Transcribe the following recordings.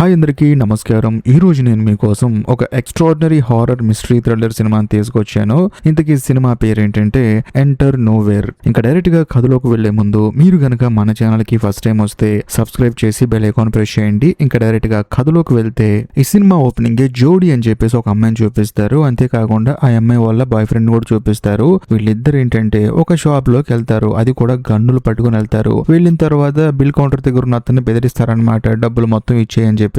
Hi అందరికీ నమస్కారం. ఈ రోజు నేను మీకోసం ఒక ఎక్స్ట్రాడినరీ హారర్ మిస్టరీ థ్రిల్లర్ సినిమాని తీసుకొచ్చాను. ఇంతకీ సినిమా పేరేంటంటే ఎంటర్ నోవేర్. ఇంకా డైరెక్ట్ గా కథలోకి వెళ్లే ముందు మీరు గనక మన ఛానల్ కి ఫస్ట్ టైం వస్తే సబ్స్క్రైబ్ చేసి బెల్ ఐకాన్ ప్రెస్ చేయండి. ఇంకా డైరెక్ట్ గా కథలోకి వెళ్తే ఈ సినిమా ఓపెనింగ్ జోడీ అని చెప్పేసి ఒక అమ్మాయిని చూపిస్తారు. అంతేకాకుండా ఆ అమ్మాయి వాళ్ళ బాయ్ ఫ్రెండ్ కూడా చూపిస్తారు. వీళ్ళిద్దరు ఏంటంటే ఒక షాప్ లోకి వెళ్తారు. అది కూడా గన్నులు పట్టుకుని వెళ్తారు. వెళ్ళిన తర్వాత బిల్ కౌంటర్ దగ్గర ఉన్న అతన్ని బెదిరిస్తారనమాట. డబ్బులు మొత్తం ఇచ్చేయని చెప్పేసి.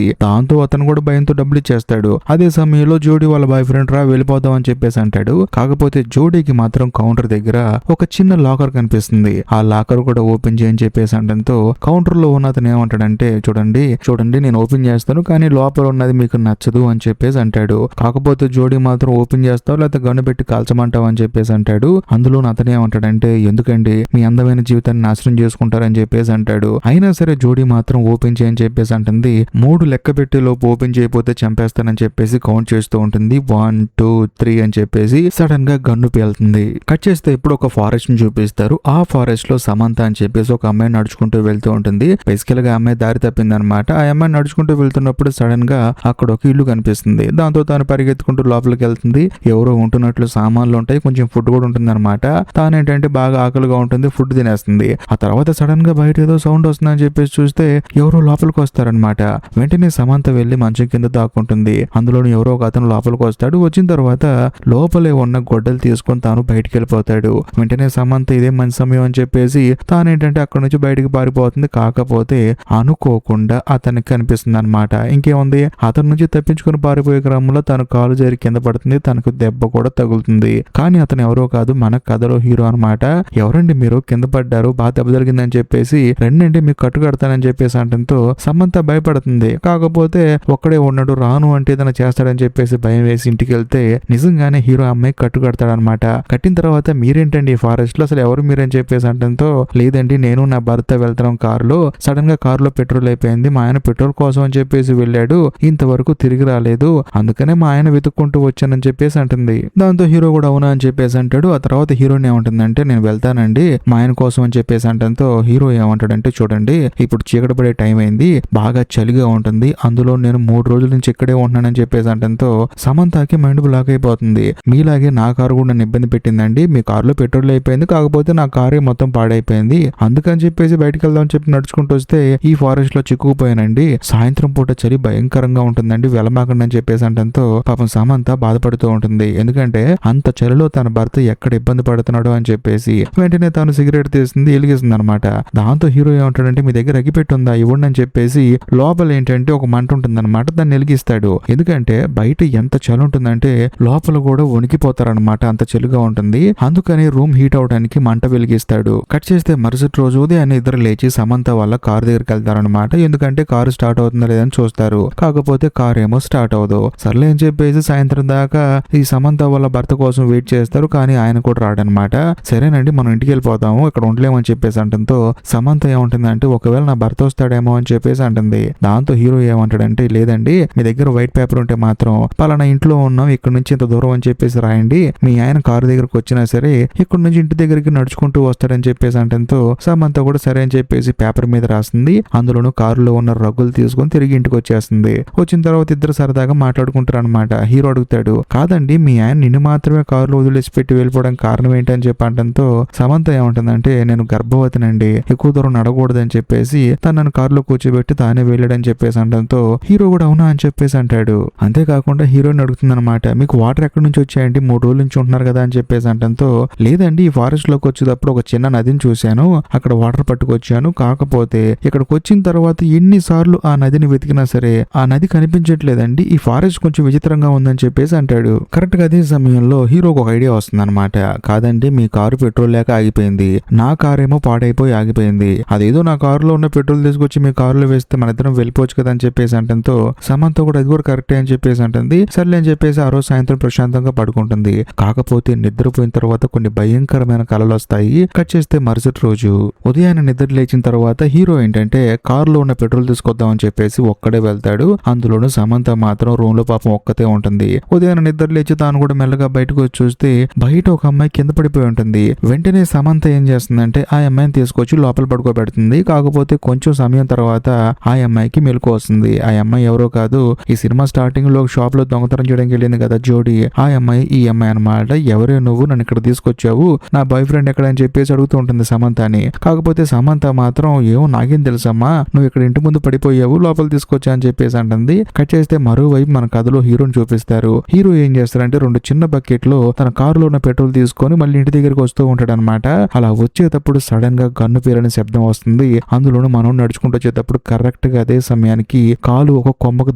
దాంతో అతను కూడా భయంతో డబ్బులు ఇచ్చేస్తాడు. అదే సమయంలో జోడీ వాళ్ళ బాయ్ ఫ్రెండ్ రా వెళ్ళిపోదాం అని చెప్పేసి అంటాడు. కాకపోతే జోడీకి మాత్రం కౌంటర్ దగ్గర ఒక చిన్న లాకర్ కనిపిస్తుంది. ఆ లాకర్ కూడా ఓపెన్ చేయని చెప్పేసి అంటంతో కౌంటర్ లో ఉన్న అతను ఏమంటాడంటే చూడండి నేను ఓపెన్ చేస్తాను, కానీ లోపల ఉన్నది మీకు నచ్చదు అని చెప్పేసి అంటాడు. కాకపోతే జోడీ మాత్రం ఓపెన్ చేస్తావు లేకపోతే గన్ను పెట్టి కాల్చమంటావు అని చెప్పేసి అంటాడు. అందులో అతను ఏమంటాడంటే ఎందుకండి మీ అందమైన జీవితాన్ని నాశనం చేసుకుంటారని చెప్పేసి అంటాడు. అయినా సరే జోడీ మాత్రం ఓపెన్ చేయని చెప్పేసి అంటుంది. 3 లెక్క పెట్టే లోపు ఓపెన్ చేయకపోతే చంపేస్తానని చెప్పేసి కౌంట్ చేస్తూ ఉంటుంది. 1 2 3 అని చెప్పేసి సడన్ గా గన్ను పేలుతుంది. కట్ చేస్తే ఇప్పుడు ఒక ఫారెస్ట్ ని చూపిస్తారు. ఆ ఫారెస్ట్ లో సమంత అని చెప్పేసి ఒక అమ్మాయి నడుచుకుంటూ వెళ్తూ ఉంటుంది. బేసికల్ గా అమ్మాయి దారి తప్పింది అనమాట. ఆ అమ్మాయి నడుచుకుంటూ వెళ్తున్నప్పుడు సడన్ గా అక్కడ ఒక ఇల్లు కనిపిస్తుంది. దాంతో తాను పరిగెత్తుకుంటూ లోపలికి వెళ్తుంది. ఎవరో ఉంటున్నట్లు సామాన్లు ఉంటాయి, కొంచెం ఫుడ్ కూడా ఉంటుంది అనమాట. తానేంటంటే బాగా ఆకలిగా ఉంటుంది, ఫుడ్ తినేస్తుంది. ఆ తర్వాత సడన్ గా బయట ఏదో సౌండ్ వస్తుందని చెప్పేసి చూస్తే ఎవరో లోపలికి వస్తారనమాట. వెంటనే సమంత వెళ్లి మంచం కింద దాక్కుంటుంది. అందులోని ఎవరో ఒక అతను లోపలికి వస్తాడు. వచ్చిన తర్వాత లోపలే ఉన్న గొడ్డలు తీసుకొని తాను బయటికి వెళ్ళిపోతాడు. వెంటనే సమంత ఇదే మంచి సమయం అని చెప్పేసి తానేంటంటే అక్కడ నుంచి బయటికి పారిపోతుంది. కాకపోతే అనుకోకుండా అతనికి కనిపిస్తుంది అనమాట. ఇంకేముంది, అతని నుంచి తప్పించుకుని పారిపోయే క్రమంలో తను కాలు జారి కింద పడుతుంది. తనకు దెబ్బ కూడా తగులుతుంది. కానీ అతను ఎవరో కాదు, మన కథలో హీరో అనమాట. ఎవరండి మీరు, కింద పడ్డారు, బాగా దెబ్బ జరిగిందని చెప్పేసి రెండంటే మీకు కట్టు కడతానని చెప్పేసి అంటంతో సమంత భయపడుతుంది. కాకపోతే ఒక్కడే ఉన్నాడు, రాను అంటే ఏదైనా చేస్తాడని చెప్పేసి భయం వేసి ఇంటికి వెళ్తే నిజంగానే హీరో అమ్మాయి కట్టు కడతాడనమాట. కట్టిన తర్వాత మీరేంటండి ఫారెస్ట్ లో, అసలు ఎవరు మీరని చెప్పేసి అంటంతో లేదండి నేను నా భర్త వెళ్తున్నాం కారులో, సడన్ గా కారులో పెట్రోల్ అయిపోయింది, మా ఆయన పెట్రోల్ కోసం అని చెప్పేసి వెళ్ళాడు, ఇంతవరకు తిరిగి రాలేదు, అందుకనే మా ఆయన వెతుక్కుంటూ వచ్చానని చెప్పేసి అంటుంది. దాంతో హీరో కూడా అవునా అని చెప్పేసి అంటాడు. ఆ తర్వాత హీరోని ఏమంటుందంటే నేను వెళ్తానండి మా ఆయన కోసం అని చెప్పేసి అంటంతో హీరో ఏమంటాడంటే చూడండి ఇప్పుడు చీకటి పడే టైం అయింది, బాగా చలిగా ఉంటుంది, అందులో నేను 3 రోజుల నుంచి ఇక్కడే ఉంటున్నానని చెప్పేసి అంటంతో సమంతకి మైండ్ బ్లాక్ అయిపోతుంది. మీలాగే నా కారు కూడా నన్ను ఇబ్బంది పెట్టిందండి, మీ కారులో పెట్రోల్ అయిపోయింది, కాకపోతే నా కారే మొత్తం పాడైపోయింది, అందుకని చెప్పేసి బయటకు వెళ్దాం చెప్పి నడుచుకుంటూ వస్తే ఈ ఫారెస్ట్ లో చిక్కుకుపోయానండి, సాయంత్రం పూట చలి భయంకరంగా ఉంటుందండి, వెళ్ళమాకండి అని చెప్పేసి అంటంతో పాపం సమంత బాధపడుతూ ఉంటుంది. ఎందుకంటే అంత చలిలో తన భర్త ఎక్కడ ఇబ్బంది పడుతున్నాడో అని చెప్పేసి వెంటనే తాను సిగరెట్ తీస్తుంది, వెలిగిస్తుంది అనమాట. దాంతో హీరో ఏమంటాడంటే మీ దగ్గర అగ్గిపెట్టి ఉందా, ఇవ్వండి అని చెప్పేసి లోపల ఏంటంటే ఒక మంట ఉంటుందన్నమాట, దాన్ని వెలిగిస్తాడు. ఎందుకంటే బయట ఎంత చలి ఉంటుందంటే లోపల కూడా వణికిపోతారనమాట, అంత చలిగా ఉంటుంది. అందుకని రూమ్ హీట్ అవడానికి మంట వెలిగిస్తాడు. కట్ చేస్తే మరుసటి రోజు ఉదయాన్నే ఇద్దరు లేచి సమంత వాళ్ళ కారు దగ్గరికి వెళ్తారనమాట. ఎందుకంటే కారు స్టార్ట్ అవుతుందా లేదని చూస్తారు. కాకపోతే కారు ఏమో స్టార్ట్ అవ్వదు. సర్లే అని చెప్పేసి సాయంత్రం దాకా ఈ సమంత వాళ్ళ భర్త కోసం వెయిట్ చేస్తారు, కానీ ఆయన కూడా రాడనమాట. సరేనండి మనం ఇంటికి వెళ్ళిపోతాము, ఇక్కడ ఉండలేమని చెప్పేసి అంటంతో సమంత ఏమంటుందంటే ఒకవేళ నా భర్త వస్తాడేమో అని చెప్పేసి అంటుంది. దాంతో హీరో ఏమంటాడంటే లేదండి మీ దగ్గర వైట్ పేపర్ ఉంటే మాత్రం పలానా ఇంట్లో ఉన్నాం, ఇక్కడ నుంచి ఇంత దూరం అని చెప్పేసి రాయండి, మీ ఆయన కారు దగ్గరకు వచ్చినా సరే ఇక్కడ నుంచి ఇంటి దగ్గరికి నడుచుకుంటూ వస్తాడని చెప్పేసి అంటంతో సమంత కూడా సరే అని చెప్పేసి పేపర్ మీద రాస్తుంది. అందులోనూ కారులో ఉన్న రగ్గులు తీసుకొని తిరిగి ఇంటికి వచ్చేస్తుంది. వచ్చిన తర్వాత ఇద్దరు సరదాగా మాట్లాడుకుంటారు అనమాట. హీరో అడుగుతాడు కాదండి మీ ఆయన నిన్ను మాత్రమే కారులో వదిలేసి పెట్టి వెళ్ళిపోవడం కారణం ఏంటని చెప్పి అంటంతో సమంత ఏమంటుందంటే నేను గర్భవతినండి, ఎక్కువ దూరం నడకూడదని చెప్పేసి తను నన్ను కారులో కూర్చోబెట్టి తానే వెళ్ళాడని చెప్పేసి అంటంతో హీరో కూడా అవునా అని చెప్పేసి అంటాడు. అంతేకాకుండా హీరోయిన్ అడుగుతుంది అనమాట మీకు వాటర్ ఎక్కడి నుంచి వచ్చాయండి, 3 రోజుల నుంచి ఉంటున్నారు కదా అని చెప్పేసి అంటంతో లేదండి ఈ ఫారెస్ట్ లోకి వచ్చేటప్పుడు ఒక చిన్న నదిని చూశాను, అక్కడ వాటర్ పట్టుకొచ్చాను, కాకపోతే ఇక్కడికి వచ్చిన తర్వాత ఎన్నిసార్లు ఆ నదిని వెతికినా సరే ఆ నది కనిపించట్లేదండి, ఈ ఫారెస్ట్ కొంచెం విచిత్రంగా ఉందని చెప్పేసి అంటాడు. కరెక్ట్ గా అదే సమయంలో హీరోకి ఒక ఐడియా వస్తుంది అనమాట. కాదండి మీ కారు పెట్రోల్ లేక ఆగిపోయింది, నా కారేమో పాడైపోయి ఆగిపోయింది, అదేదో నా కారులో ఉన్న పెట్రోల్ తీసుకొచ్చి మీ కారులో వేస్తే మన ఇద్దరం వెళ్ళిపోవచ్చు కదా అని చెప్పేసి అంటంతో సమంత కూడా అది కూడా కరెక్టే అని చెప్పేసి అంటుంది. సర్లే అని చెప్పేసి ఆ రోజు సాయంత్రం ప్రశాంతంగా పడుకుంటుంది. కాకపోతే నిద్రపోయిన తర్వాత కొన్ని భయంకరమైన కలలు వస్తాయి. కట్ చేస్తే మరుసటి రోజు ఉదయాన్నే నిద్ర లేచిన తర్వాత హీరో ఏంటంటే కారులో ఉన్న పెట్రోల్ తీసుకొద్దామని చెప్పేసి ఒక్కడే వెళ్తాడు. అందులోనూ సమంత మాత్రం రూమ్ లో పాపం ఒక్కతే ఉంటుంది. ఉదయాన్నే నిద్ర లేచి తాను కూడా మెల్లగా బయటకు వచ్చి చూస్తే బయట ఒక అమ్మాయి కింద పడిపోయి ఉంటుంది. వెంటనే సమంత ఏం చేస్తుందంటే ఆ అమ్మాయిని తీసుకొచ్చి లోపల పడుకోబెడుతుంది. కాకపోతే కొంచెం సమయం తర్వాత ఆ అమ్మాయికి మెలకు వస్తుంది. ఆ అమ్మాయి ఎవరో కాదు, ఈ సినిమా స్టార్టింగ్ లో షాప్ లో దొంగతనం చేయడానికి వెళ్ళింది కదా జోడీ, ఆ అమ్మాయి ఈ అమ్మాయి అనమాట. ఎవరే నువ్వు, నన్ను ఇక్కడ తీసుకొచ్చావు, నా బాయ్ ఫ్రెండ్ ఎక్కడ అని చెప్పేసి అడుగుతూ ఉంటుంది సమంతని. కాకపోతే సమంత మాత్రం ఏమో నాకేం తెలుసమ్మా, నువ్వు ఇక్కడ ఇంటి ముందు పడిపోయావు, లోపల తీసుకొచ్చా అని చెప్పేసి అంటుంది. కట్ చేస్తే మరోవైపు మన కథలో హీరోని చూపిస్తారు. హీరో ఏం చేస్తారంటే 2 చిన్న బకెట్ లో తన కారులో ఉన్న పెట్రోల్ తీసుకొని మళ్ళీ ఇంటి దగ్గరికి వస్తూ ఉంటాడు అనమాట. అలా వచ్చేటప్పుడు సడన్ గా గన్ను పేరని శబ్దం వస్తుంది. అందులోనూ మనం నడుచుకుంటూ వచ్చేటప్పుడు కరెక్ట్ గా అదే సమయానికి కాలు ఒక కొమ్మకు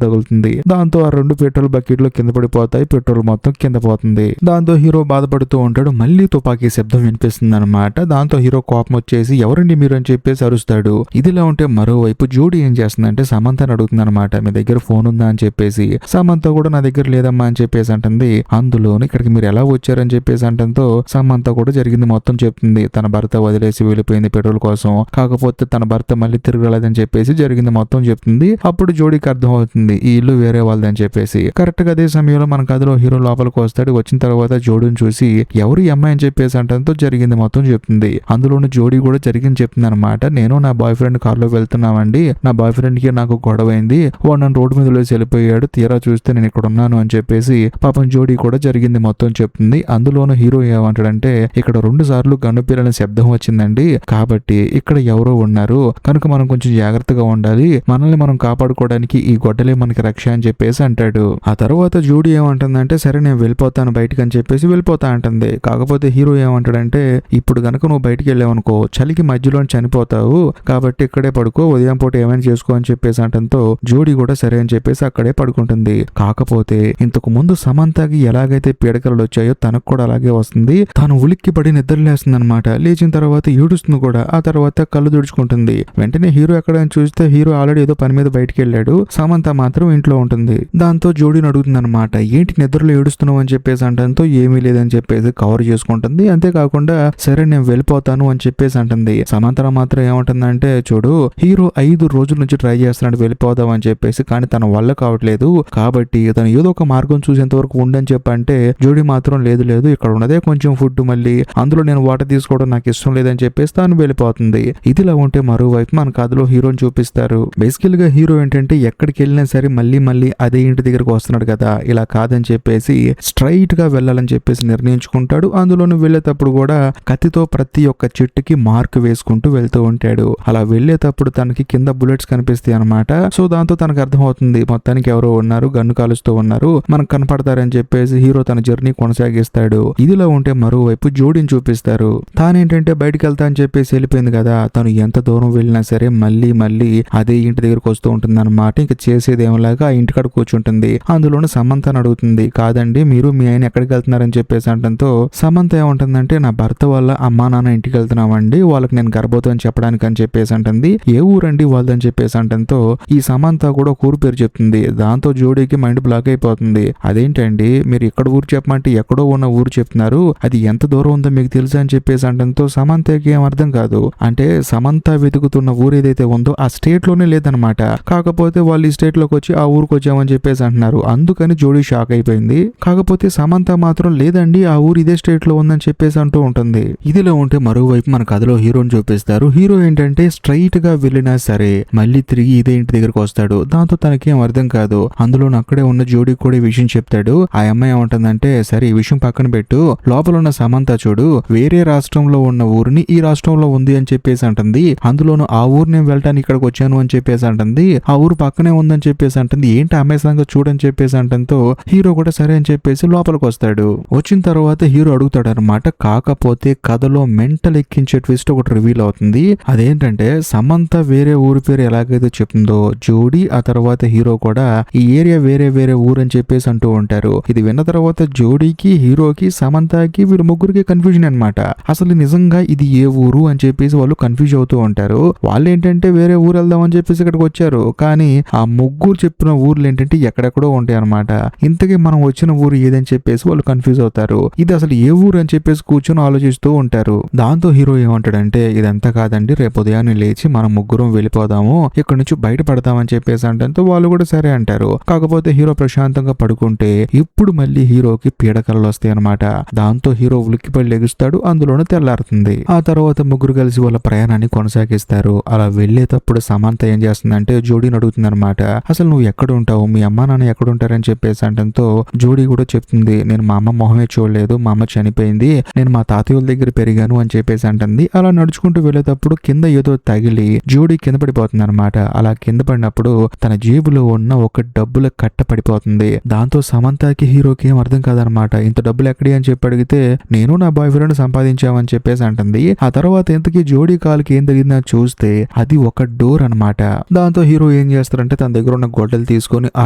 తగులుతుంది. దాంతో ఆ 2 పెట్రోల్ బకెట్లు కింద పడిపోతాయి. పెట్రోల్ మొత్తం కింద పోతుంది. దాంతో హీరో బాధపడుతూ ఉంటాడు. మళ్ళీ తుపాకీ శబ్దం వినిపిస్తుంది అనమాట. దాంతో హీరో కోపం వచ్చేసి ఎవరండి మీరు అని చెప్పేసి అరుస్తాడు. ఇదిలా ఉంటే మరోవైపు జోడీ ఏం చేస్తుందంటే సమంతని అడుగుతుంది అనమాట, మీ దగ్గర ఫోన్ ఉందా అని చెప్పేసి. సమంత కూడా నా దగ్గర లేదమ్మా అని చెప్పేసి అంటుంది. అందులోని ఇక్కడికి మీరు ఎలా వచ్చారని చెప్పేసి అంటంతో సమంత కూడా జరిగింది మొత్తం చెప్తుంది. తన భర్త వదిలేసి వెళ్ళిపోయింది పెట్రోల్ కోసం, కాకపోతే తన భర్త మళ్ళీ తిరిగి రాలేదని చెప్పేసి జరిగింది మొత్తం చెప్తుంది. అప్పుడు జోడీకి అర్థం అవుతుంది ఈ ఇల్లు వేరే వాళ్ళదని చెప్పేసి. కరెక్ట్ గా అదే సమయంలో మన కథలో హీరో లోపలికి వస్తాడు. వచ్చిన తర్వాత జోడీని చూసి ఎవరు ఈ అమ్మాయి అని చెప్పేసి అంటంతో జరిగింది మొత్తం చెప్తుంది. అందులోని జోడీ కూడా జరిగింది చెప్తుంది అనమాట. నేను నా బాయ్ ఫ్రెండ్ కార్లో వెళ్తున్నామండి, నా బాయ్ ఫ్రెండ్ కి నాకు గొడవ అయింది, వాడు నన్ను రోడ్డు మీద వేసి వెళ్ళిపోయాడు, తీరా చూస్తే నేను ఇక్కడ ఉన్నాను అని చెప్పేసి పాపం జోడీ కూడా జరిగింది మొత్తం చెప్తుంది. అందులోనూ హీరో ఏమంటాడంటే ఇక్కడ 2 సార్లు గన్ను పిల్లల శబ్దం వచ్చిందండి, కాబట్టి ఇక్కడ ఎవరో ఉన్నారు కనుక మనం కొంచెం జాగ్రత్తగా ఉండాలి, మనల్ని మనం కాపాడుకోవడానికి ఈ గొడ్డలే మనకి రక్ష అని చెప్పేసి అంటాడు. ఆ తర్వాత జోడీ ఏమంటుందంటే సరే నేను వెళ్ళిపోతాను బయటికి అని చెప్పేసి వెళ్ళిపోతా అంటుంది. కాకపోతే హీరో ఏమంటాడంటే ఇప్పుడు గనక నువ్వు బయటికి వెళ్ళావనుకో చలికి మధ్యలో చనిపోతావు, కాబట్టి ఇక్కడే పడుకో, ఉదయం పూట ఏమైనా చేసుకో అని చెప్పేసి అంటంతో జోడీ కూడా సరే అని చెప్పేసి అక్కడే పడుకుంటుంది. కాకపోతే ఇంతకు ముందు సమంతకి ఎలాగైతే పీడకలు వచ్చాయో తనకు కూడా అలాగే వస్తుంది. తను ఉలిక్కి పడి నిద్రలేస్తుంది అనమాట. లేచిన తర్వాత ఏడుస్తుంది కూడా. ఆ తర్వాత కళ్ళు తుడుచుకుంటుంది. వెంటనే హీరో ఎక్కడైనా చూస్తే హీరో ఆల్రెడీ ఏదో పని మీద బయటికి వెళ్ళాడు, సమంత మాత్రం ఇంట్లో ఉంటుంది. దాంతో జోడీని అడుగుతుంది అనమాట, ఏంటి నిద్రలో ఏడుస్తున్నావు అని చెప్పేసి అంటంతో ఏమీ లేదని చెప్పేసి కవర్ చేసుకుంటుంది. అంతేకాకుండా సరే నేను వెళ్ళిపోతాను అని చెప్పేసి అంటుంది. సమంత మాత్రం ఏమంటుందంటే చూడు హీరో 5 రోజుల నుంచి ట్రై చేస్తున్నాడు వెళ్ళిపోదాం అని చెప్పేసి, కానీ తన వల్ల కావట్లేదు, కాబట్టి తను ఏదో ఒక మార్గం చూసేంత వరకు ఉండని చెప్పంటే జోడీ మాత్రం లేదు లేదు ఇక్కడ ఉన్నదే కొంచెం ఫుడ్, మళ్ళీ అందులో నేను వాటర్ తీసుకోవడం నాకు ఇష్టం లేదని చెప్పేసి తాను వెళ్ళిపోతుంది. ఇదిలా ఉంటే మరోవైపు మన కథలో హీరోని చూపిస్తారు. బేసికల్ గా హీరో ఏంటంటే ఎక్కడికి వెళ్ళినా సరే మళ్ళీ అదే ఇంటి దగ్గరకు వస్తున్నాడు కదా, ఇలా కాదని చెప్పేసి స్ట్రైట్ గా వెళ్ళాలని చెప్పేసి నిర్ణయించుకుంటాడు. అందులోనూ వెళ్ళేటప్పుడు కూడా కత్తితో ప్రతి ఒక్క చెట్టుకి మార్క్ వేసుకుంటూ వెళ్తూ ఉంటాడు. అలా వెళ్ళేటప్పుడు తనకి కింద బుల్లెట్స్ కనిపిస్తాయి అనమాట. సో దాంతో తనకు అర్థమవుతుంది మొత్తానికి ఎవరో ఉన్నారు, గన్ను కాలుస్తూ ఉన్నారు, మనకు కనపడతారని చెప్పేసి హీరో తన జర్నీ కొనసాగిస్తాడు. ఇదిలో ఉంటే మరోవైపు జోడీని చూపిస్తారు. తానేంటంటే బయటికి వెళ్తా అని చెప్పేసి వెళ్ళిపోయింది కదా, తను ఎంత దూరం వెళ్ళినా సరే మళ్ళీ అదే ఇంటి దగ్గరకు వస్తూ ఉంటుంది అనమాట. ఇంకా చేసేది ఏమలాగా ఆ ఇంటికాడ కూర్చుంటుంది. అందులోనే సమంతని అడుగుతుంది, కాదండి మీరు మీ ఆయన ఎక్కడికి వెళ్తున్నారని చెప్పేసి అంటంతో సమంత ఏముంటుందంటే నా భర్త వల్ల అమ్మా నాన్న ఇంటికి వెళ్తున్నామండి, వాళ్ళకి నేను గర్భవతిని చెప్పడానికి అని చెప్పేసి అంటుంది. ఏ ఊరండి వాళ్ళదని చెప్పేసి అంటంతో ఈ సమంత కూడా ఒక ఊరు పేరు చెప్తుంది. దాంతో జోడీకి మైండ్ బ్లాక్ అయిపోతుంది. అదేంటండి మీరు ఇక్కడ ఊరు చెప్పమంటే ఎక్కడో ఉన్న ఊరు చెప్తున్నారు, అది ఎంత దూరం ఉందో మీకు తెలుసా అని చెప్పేసి అంటంతో సమంతకి ఏం అర్థం కాదు. అంటే సమంత వెతుకుతున్న ఊరు ఏదైతే ఉందో ఆ స్టేట్ లోనే లేదనమాట, కాకపోతే వాళ్ళు ఈ స్టేట్ లోకి వచ్చి ఆ ఊరికి వచ్చామని చెప్పేసి అంటున్నారు. అందుకని జోడీ షాక్ అయిపోయింది. కాకపోతే సమంత మాత్రం లేదండి ఆ ఊరు ఇదే స్టేట్ లో ఉందని చెప్పేసి అంటూ ఉంటుంది. ఇదిలో ఉంటే మరోవైపు మన కథలో హీరోని చూపిస్తారు. హీరో ఏంటంటే స్ట్రైట్ గా వెళ్ళినా సరే మళ్ళీ తిరిగి ఇదే ఇంటి దగ్గరకు వస్తాడు. దాంతో తనకేం అర్థం కాదు. అందులో అక్కడే ఉన్న జోడీ కూడా ఈ విషయం చెప్తాడు. ఆ అమ్మాయి ఏమంటుందంటే సరే ఈ విషయం పక్కన పెట్టు, లోపల ఉన్న సమంత చూడు వేరే రాష్ట్రంలో ఉన్న ఊరిని ఈ రాష్ట్రంలో ఉంది అని చెప్పేసి అంటుంది. అందులోను ఆ ఊరు నేను వెళ్ళటానికి ఇక్కడికి వచ్చాను అని చెప్పేసి అంటుంది. ఆ ఊరు పక్కనే ఉందని చెప్పేసి అంటుంది. ఏంటి అమ్మాయి సంగతి చూడని చెప్పేసి అంటంతో హీరో కూడా సరే అని చెప్పేసి లోపలికి వస్తాడు. వచ్చిన తర్వాత హీరో అడుగుతాడు అనమాట, కాకపోతే కథలో మెంటల్ ఎక్కించే ట్విస్ట్ ఒకటి రివీల్ అవుతుంది. అదేంటంటే సమంత వేరే ఊరి పేరు ఎలాగైతే చెప్తుందో జోడీ ఆ తర్వాత హీరో కూడా ఈ ఏరియా వేరే ఊరు అని చెప్పేసి అంటూ ఉంటారు. ఇది విన్న తర్వాత జోడీకి హీరోకి సమంతకి వీళ్ళు ముగ్గురికి కన్ఫ్యూజన్ అనమాట. అసలు నిజంగా ఇది ఏ ఊరు అని చెప్పేసి వాళ్ళు కన్ఫ్యూజ్ అవుతూ ఉంటారు. వాళ్ళు ఏంటంటే వేరే ఊరు వెళ్దాం అని చెప్పేసి ఇక్కడికి వచ్చారు, కానీ ఆ ముగ్గురు చెప్పిన ఊర్లు ఏంటంటే ఎక్కడెక్కడో ఉంటాయి అనమాట. ఇంతకీ మనం వచ్చిన ఊరు ఏదని చెప్పేసి వాళ్ళు కన్ఫ్యూజ్ అవుతారు. ఇది అసలు ఏ ఊరు అని చెప్పేసి కూర్చొని ఆలోచిస్తూ ఉంటారు. దాంతో హీరో ఏమంటాడంటే ఇదంతా కాదండి, రేపు ఉదయాన్నే లేచి మనం ముగ్గురం వెళ్ళిపోదాము, ఇక్కడ నుంచి బయటపడతామని చెప్పేసి అంటంతో వాళ్ళు కూడా సరే అంటారు. కాకపోతే హీరో ప్రశాంతంగా పడుకుంటే ఇప్పుడు మళ్ళీ హీరోకి పీడకలలు వస్తాయి అనమాట. దాంతో హీరో ఉలిక్కిపడి లెగుస్తాడు. అందులోనే తెల్లారుతుంది. ఆ తర్వాత ముగ్గురు కలిసి వాళ్ళ ప్రయాణాన్ని కొనసాగిస్తారు. అలా వెళ్ళేటప్పుడు సమంత ఏం చేస్తుందంటే చేస్తుందంటే జోడీని అడుగుతుంది అనమాట, అసలు నువ్వు ఎక్కడ ఉంటావు, మీ అమ్మ నాన్న ఎక్కడ ఉంటారని చెప్పేసి అంటంతో జోడీ కూడా చెప్తుంది, నేను మా అమ్మ మొహమే చూడలేదు, మా అమ్మ చనిపోయింది, నేను మా తాతయ్య దగ్గర పెరిగాను అని చెప్పేసి అంటుంది. అలా నడుచుకుంటూ వెళ్ళేటప్పుడు కింద ఏదో తగిలి జోడీ కింద పడిపోతుంది అనమాట. అలా కింద పడినప్పుడు తన జేబులో ఉన్న ఒక డబ్బుల కట్ట పడిపోతుంది. దాంతో సమంతకి హీరోకి ఏం అర్థం కాదనమాట. ఇంత డబ్బులు ఎక్కడి అని చెప్పి అడిగితే నేను నా బాయ్ ఫ్రెండ్ సంపాదించామని చెప్పేసి అంటుంది. ఆ తర్వాత ఇంతకీ జోడీ కాలుకి ఏం జరిగిందని చూస్తే అది ఒక డోర్ అనమాట. దాంతో హీరో ఏం చేస్తారంటే తన దగ్గర ఉన్న గొడ్డలు తీసుకొని ఆ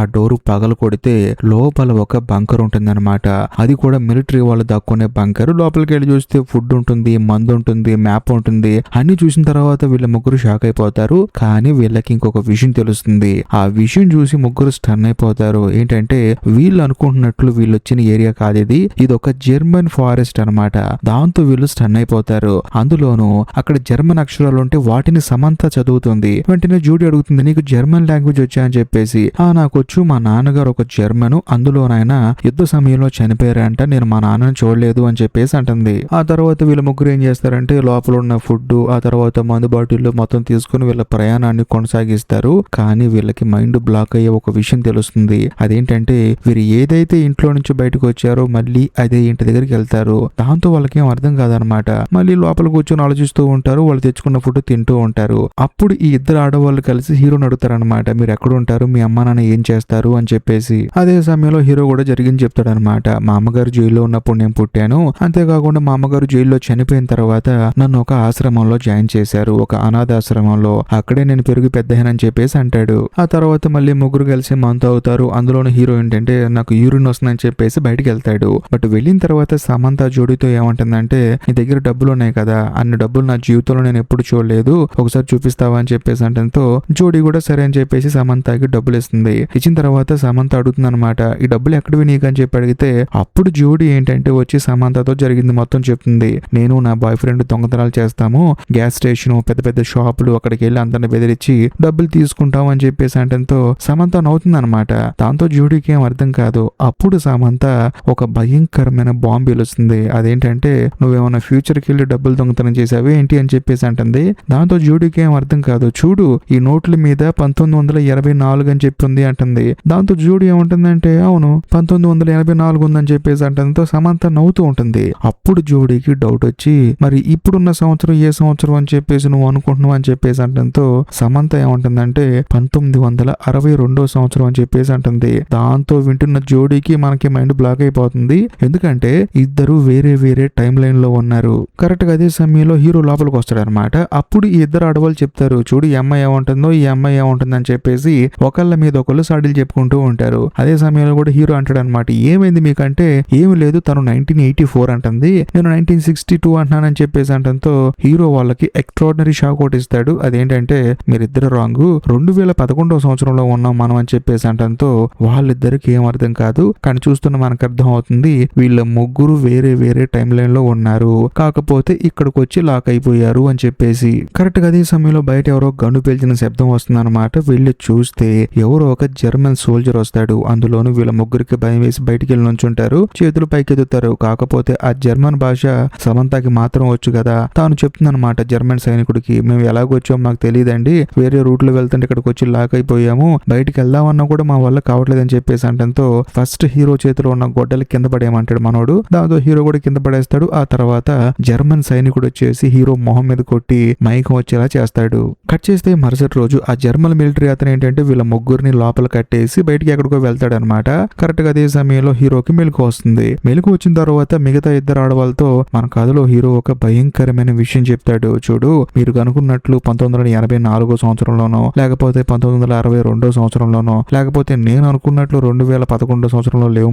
డోరు పగలు కొడితే లోపల ఒక బంకర్ ఉంటుంది అనమాట. అది కూడా మిలిటరీ వాళ్ళు దాక్కునే బంకర్. లోపలికి వెళ్ళి చూస్తే ఫుడ్ ఉంటుంది, మందు ఉంటుంది, మ్యాప్ ఉంటుంది. అన్ని చూసిన తర్వాత వీళ్ళ ముగ్గురు షాక్ అయిపోతారు. కానీ వీళ్ళకి ఇంకొక విషయం తెలుస్తుంది. ఆ విషయం చూసి ముగ్గురు స్టన్ అయిపోతారు. ఏంటంటే వీళ్ళు అనుకుంటున్నట్లు వీళ్ళు వచ్చిన ఏరియా కాదు ఇది ఒక జర్మన్ ఫారెస్ట్ అనమాట. దాంతో వీళ్ళు స్టన్ అయిపోతారు. అందులోనూ అక్కడ జర్మన్ అక్షరాలు ఉంటే వాటిని సమంత చదువుతుంది. వెంటనే జూడీ అడుగుతుంది, నీకు జర్మన్ లాంగ్వేజ్ వచ్చా అని చెప్పేసి. నాకు వచ్చు, మా నాన్నగారు ఒక జర్మను, అందులోనైనా యుద్ధ సమయంలో చనిపోయారంట, నేను మా నాన్నని చూడలేదు అని చెప్పేసి అంటుంది. ఆ తర్వాత వీళ్ళ ముగ్గురు ఏం చేస్తారంటే లోపల ఉన్న ఫుడ్, ఆ తర్వాత మందు బాటిల్ మొత్తం తీసుకుని వీళ్ళ ప్రయాణాన్ని కొనసాగిస్తారు. కానీ వీళ్ళకి మైండ్ బ్లాక్ అయ్యే ఒక విషయం తెలుస్తుంది. అదేంటంటే వీరు ఏదైతే ఇంట్లో నుంచి బయటకు వచ్చారో మళ్ళీ అదే ఇంటి దగ్గరికి వెళ్తారు. దాంతో వాళ్ళకి ఏం అర్థం కాదనమాట. మళ్ళీ లోపల కూర్చొని ఆలోచిస్తూ ఉంటారు. వాళ్ళు తెచ్చుకున్న ఫుడ్ తింటూ ఉంటారు. అప్పుడు ఈ ఇద్దరు ఆడవాళ్ళు కలిసి హీరోని అడుగుతారనమాట, మీరు ఎక్కడ ఉంటారు, మీ అమ్మ నాన్న ఏం చేస్తారు అని చెప్పేసి. అదే సమయంలో హీరో కూడా జరిగింది చెప్తాడనమాట. మా అమ్మగారు జైల్లో ఉన్నప్పుడు నేను పుట్టాను, అంతేకాకుండా మా అమ్మగారు జైల్లో చనిపోయిన తర్వాత నన్ను ఒక ఆశ్రమంలో జాయిన్ చేశారు, ఒక అనాథాశ్రమంలో. అక్కడే నేను పెరిగి పెద్దయ్యానని చెప్పేసి అంటాడు. ఆ తర్వాత మళ్ళీ ముగ్గురు కలిసి మంత్ అవుతారు. అందులోని హీరో ఏంటంటే నాకు యూరిన్ వస్తుందని చెప్పేసి బయటికి వెళ్తాడు. బట్ వెళ్ళిన తర్వాత సమంత జోడీతో ఏమంటుందంటే, నీ దగ్గర డబ్బులు ఉన్నాయి కదా, అన్ని డబ్బులు నా జీవితంలో నేను ఎప్పుడు చూడలేదు, ఒకసారి చూపిస్తావా అని చెప్పేసి అంటంతో జోడీ కూడా సరే అని చెప్పేసి సమంతకి డబ్బులు ఇస్తుంది. ఇచ్చిన తర్వాత సమంత అడుగుతుంది అనమాట, ఈ డబ్బులు ఎక్కడివి నీకు అని చెప్పి అడిగితే అప్పుడు జోడీ ఏంటంటే వచ్చి సమంతతో జరిగింది మొత్తం చెప్తుంది. నేను నా బాయ్ ఫ్రెండ్ దొంగతనాలు చేస్తాము, గ్యాస్ స్టేషన్, పెద్ద పెద్ద షాపులు, అక్కడికి వెళ్ళి అందరిని బెదిరించి డబ్బులు తీసుకుంటాం అని చెప్పేసి అంటంతో సమంత నవ్వుతుంది అనమాట. దాంతో జోడీకి ఏం అర్థం కాదు. అప్పుడు సమంత ఒక భయంకరమైన బాంబు పిలుస్తుంది. అదేంటంటే నువ్వేమన్నా ఫ్యూచర్ కి వెళ్ళి డబ్బులు దొంగతనం చేసావే ఏంటి అని చెప్పేసి అంటుంది. దాంతో జోడీకి ఏం అర్థం కాదు. చూడు ఈ నోట్ల మీద 1984 అని చెప్తుంది అంటుంది. దాంతో జోడీ ఏమంటుందంటే అవును 1984 ఉందని చెప్పేసి అంటంతో సమంత నవ్వుతూ ఉంటుంది. అప్పుడు జోడీకి డౌట్ వచ్చి మరి ఇప్పుడున్న సంవత్సరం ఏ సంవత్సరం అని చెప్పేసి నువ్వు అనుకుంటున్నావు అని చెప్పేసి అంటంతో సమంత ఏమంటుందంటే 1962 సంవత్సరం అని చెప్పేసి అంటుంది. దాంతో వింటున్న జోడీకి మనకి మైండ్ బ్లాక్ అయిపోతుంది. ఎందుకంటే ఇద్దరు వేరే వేరే టైం లైన్ లో ఉన్నారు. కరెక్ట్ గా అదే సమయంలో హీరో లోపలికి వస్తాడు అనమాట. అప్పుడు ఈ ఇద్దరు ఆడవాళ్ళు చెప్తారు, చూడు ఈ అమ్మాయి ఏముంటుందో ఈ అమ్మాయి ఏముంటుంది అని చెప్పేసి ఒకళ్ళ మీద ఒకళ్ళు సాడీలు చెప్పుకుంటూ ఉంటారు. అదే సమయంలో కూడా హీరో అంటాడు అనమాట, ఏమైంది మీకంటే ఏమి లేదు, తను 1984 అంటుంది, నేను 1962 అంటున్నానని చెప్పేసి అంటంతో హీరో వాళ్ళకి ఎక్స్ట్రాడినరీ షాక్ ఒకటి ఇస్తాడు. అదేంటంటే మీరిద్దరు రాంగ్, 2011 సంవత్సరంలో ఉన్నాం మనం అని చెప్పేసి అంటంతో వాళ్ళిద్దరికి ఏం అర్థం కాదు. కానీ చూస్తున్న మనకు అర్థం అవుతుంది వీళ్ళ ముగ్గురు వేరే వేరే టైం లైన్ లో ఉన్నారు, కాకపోతే ఇక్కడికి వచ్చి లాక్ అయిపోయారు అని చెప్పేసి. కరెక్ట్ గా అదే సమయంలో బయట ఎవరో గన్ను పేల్చిన శబ్దం వస్తుంది అనమాట. వెళ్ళి చూస్తే ఎవరో ఒక జర్మన్ సోల్జర్ వస్తాడు. అందులోనూ వీళ్ళ ముగ్గురికి భయం వేసి బయటికి వెళ్ళి నుంచుంటారు, చేతులు పైకెత్తుతారు. కాకపోతే ఆ జర్మన్ భాష సమంతకి మాత్రం వచ్చు కదా. తాను చెప్తుందనమాట జర్మన్ సైనికుడికి, మేము ఎలాగొచ్చామో మాకు తెలియదండి, వేరే రూట్ లో వెళ్తుంటే ఇక్కడికి వచ్చి లాక్ అయిపోయాము, బయటికి వెళ్దామన్నా కూడా మా వల్ల కావట్లేదని చెప్పేసి అంటంతో ఫస్ట్ హీరో చేతిలో ఉన్న గొడ్డలు కింద పడేయమంటాడు మనోడు. దాంతో హీరో కూడా కింద పడేస్తాడు. ఆ తర్వాత జర్మన్ సైనికుడు వచ్చేసి హీరో మొహం మీద కొట్టి మైకం వచ్చేలా చేస్తాడు. కట్ చేస్తే మరుసటి రోజు ఆ జర్మన్ మిలిటరీ అతను ఏంటంటే వీళ్ళ ముగ్గురిని లోపల కట్టేసి బయటికి ఎక్కడికో వెళ్తాడు అనమాట. కరెక్ట్ గా అదే సమయంలో హీరోకి మెలకు వస్తుంది. మెలకు వచ్చిన తర్వాత మిగతా ఇద్దరు ఆడవాళ్ళతో మన కథలో హీరో ఒక భయంకరమైన విషయం చెప్తాడు. చూడు మీరు అనుకున్నట్లు 1984 సంవత్సరంలోనో లేకపోతే 1962 సంవత్సరంలోనో లేకపోతే నేను అనుకున్నట్లు 2011 సంవత్సరంలో లేవు,